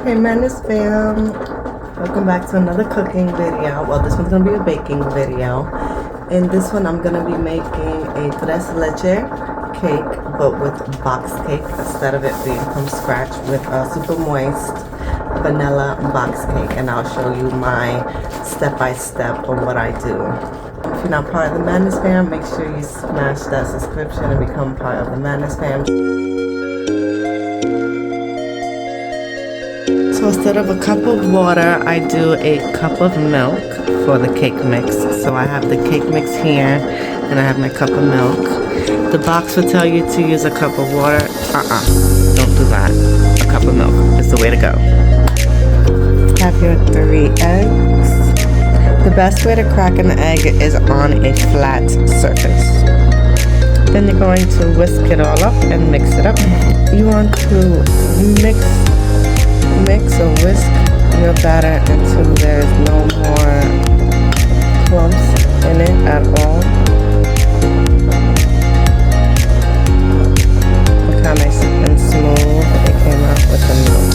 Hey Madness fam, welcome back to another cooking video. Well, this one's gonna be a baking video. In this one I'm gonna be making a Tres Leche cake, but with box cake instead of it being from scratch, with a super moist vanilla box cake, and I'll show you my step-by-step of what I do. If you're not part of the Madness fam, make sure you smash that subscription and become part of the Madness fam. So instead of a cup of water, I do a cup of milk for the cake mix. So I have the cake mix here, and I have my cup of milk. The box will tell you to use a cup of water. Don't do that. A cup of milk is the way to go. Have your 3 eggs. The best way to crack an egg is on a flat surface. Then you're going to whisk it all up and mix it up. You want to mix or whisk your batter until there's no more clumps in it at all. Look how nice and smooth it came out with the milk.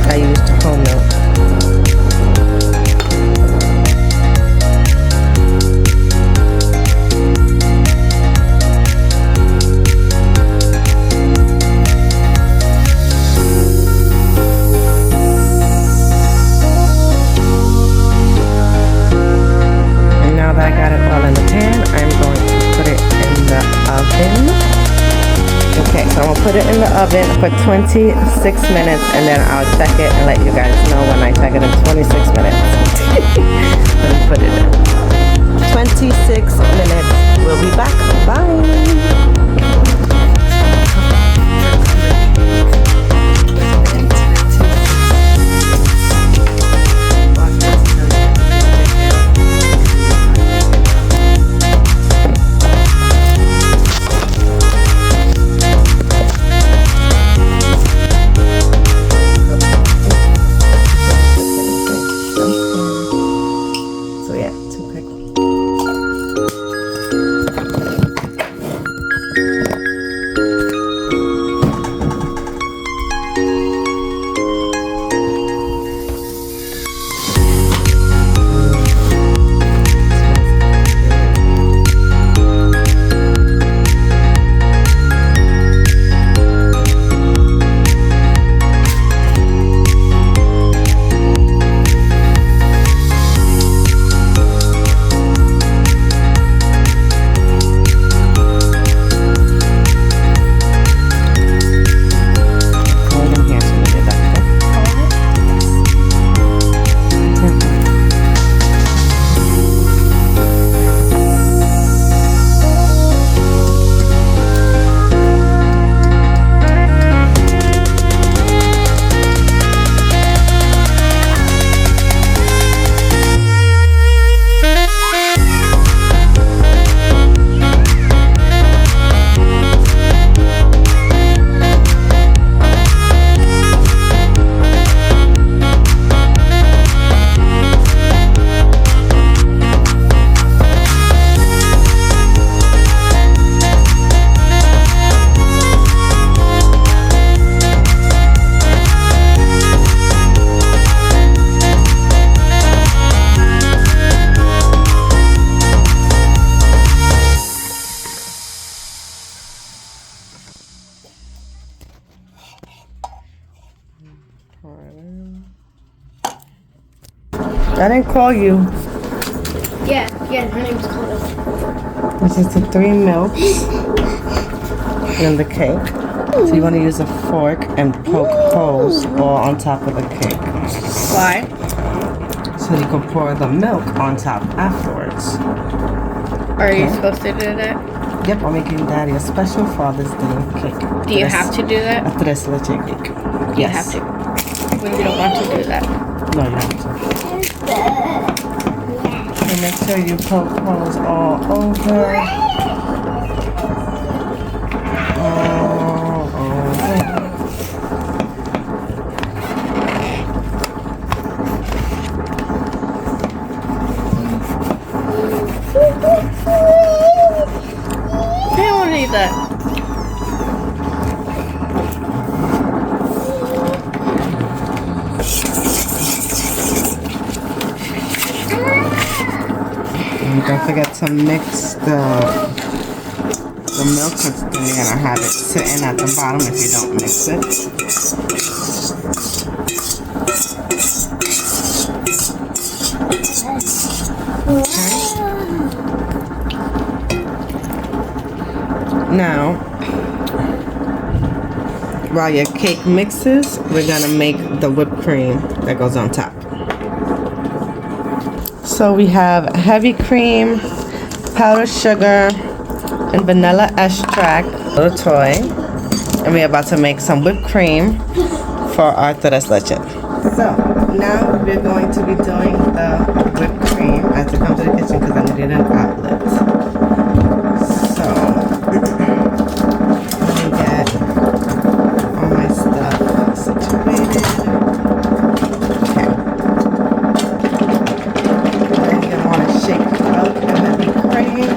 I used whole milk. Put it in the oven for 26 minutes, and then I'll check it and let you guys know when I check it in 26 minutes. Let me put it in. 26 minutes. We'll be back. Bye. I didn't call you. Yeah, her name's Connor. This is the 3 milks in the cake. So you want to use a fork and poke holes all on top of the cake. Why? So you can pour the milk on top afterwards. Are you supposed to do that? Yep, I'm making Daddy a special Father's Day cake. Do you have to do that? A Tres Leche cake. You have to. When you don't want to do that. No, you have to. And make sure you poke holes all over. All over. I don't want to eat that. Don't forget to mix the milk, because then you're gonna have it sitting at the bottom if you don't mix it. Okay. Now, while your cake mixes, we're gonna make the whipped cream that goes on top. So we have heavy cream, powdered sugar, and vanilla extract, little toy, and we're about to make some whipped cream for our Tres Leches. So now we're going to be doing the whipped cream. I have to come to the kitchen because I needed an outlet. So let me get all my stuff situated. Okay. Then you're gonna want to shake up the heavy cream.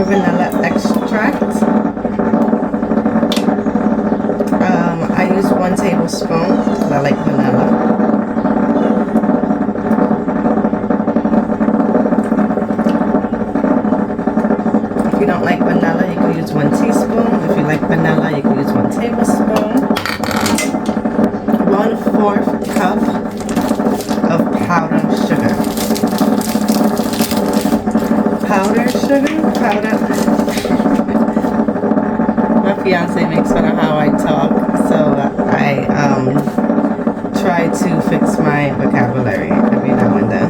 Vanilla extract. I use 1 tablespoon because I like vanilla. If you don't like vanilla, you can use 1 teaspoon. If you like vanilla, you can use 1 tablespoon. 1/4 cup of powdered sugar. Powdered sugar? Powder. My fiance makes fun of how I talk, so I try to fix my vocabulary every now and then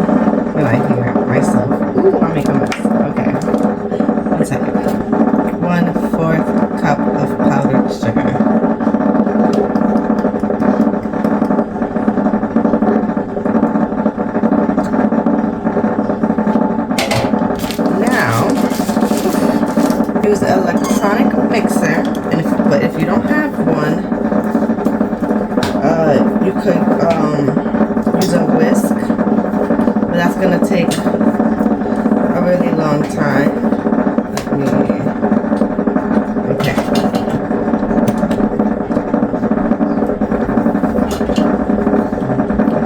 when I hear myself. Ooh, I'll make a mess. Okay. 1 second. 1/4 cup of powdered sugar. Use an electronic mixer, and but if you don't have one, you could use a whisk, but that's gonna take a really long time. Okay.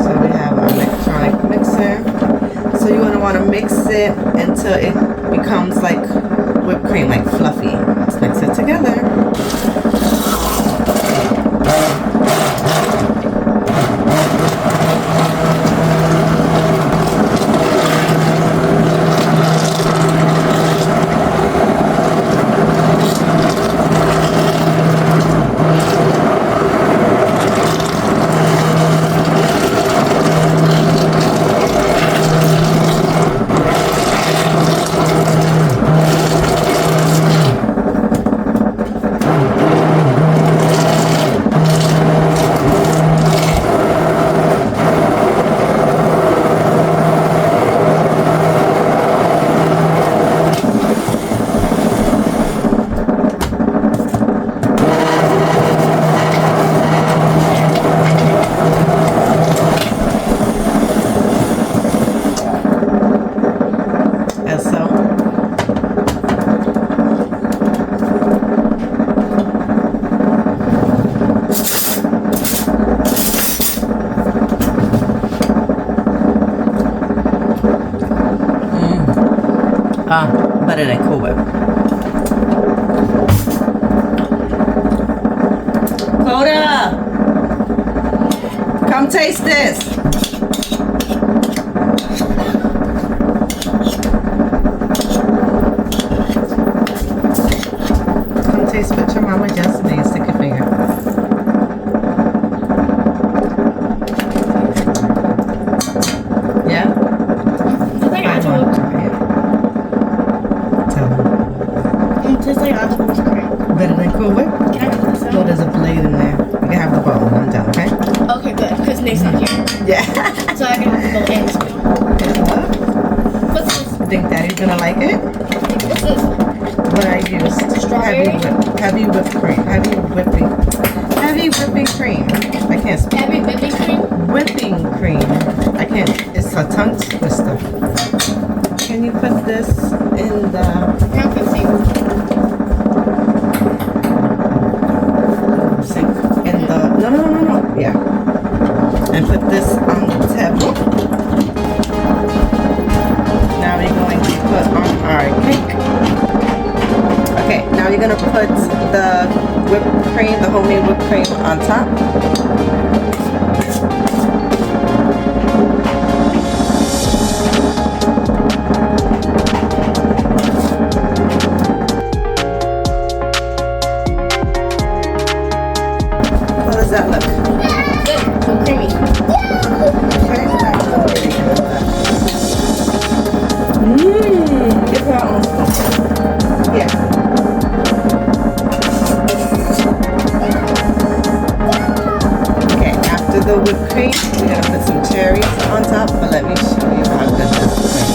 So we have our electronic mixer. So you want to mix it until it becomes like whipped cream, like fluffy. Let's mix it together. Better than Cool Whip. Coda! Come taste this! Come taste what your mama just made. Stick your finger. Yeah? Tastes like ice cream. Better than Cool Whip? Can I have this? Oh, there's a blade in there. You can have the bowl. I'm done, okay? Okay, good. Because Nate's not here. Yeah. So I can have the bowl and spoon. What's this? Think Daddy's gonna like it? What's this? What I used. Strawberry? Heavy whipped cream. Heavy whipping cream. I can't speak. Heavy whipping cream? Whipping cream. I can't. It's a tongue twister. Can you put this in on the table. Now we're going to put on our cake. Okay, now you're gonna put the whipped cream, the homemade whipped cream on top. How does that look? Good. So creamy. Okay, give her her own spoon. Yeah. Okay, after the whipped cream, we're gonna put some cherries on top, but let me show you how good this cream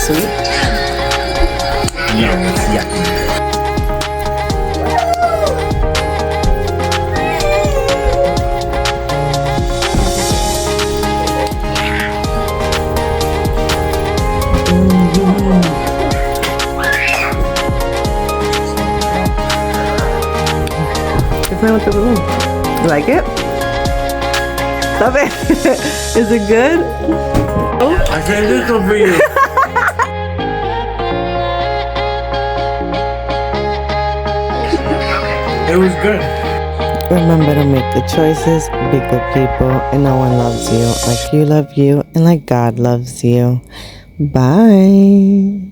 sweet. Yeah. You're playing with the balloon. You like it? Love it. Is it good? Oh. I can't do this one for you. It was good. Remember to make good choices, be good people, and no one loves you like you love you and like God loves you. Bye.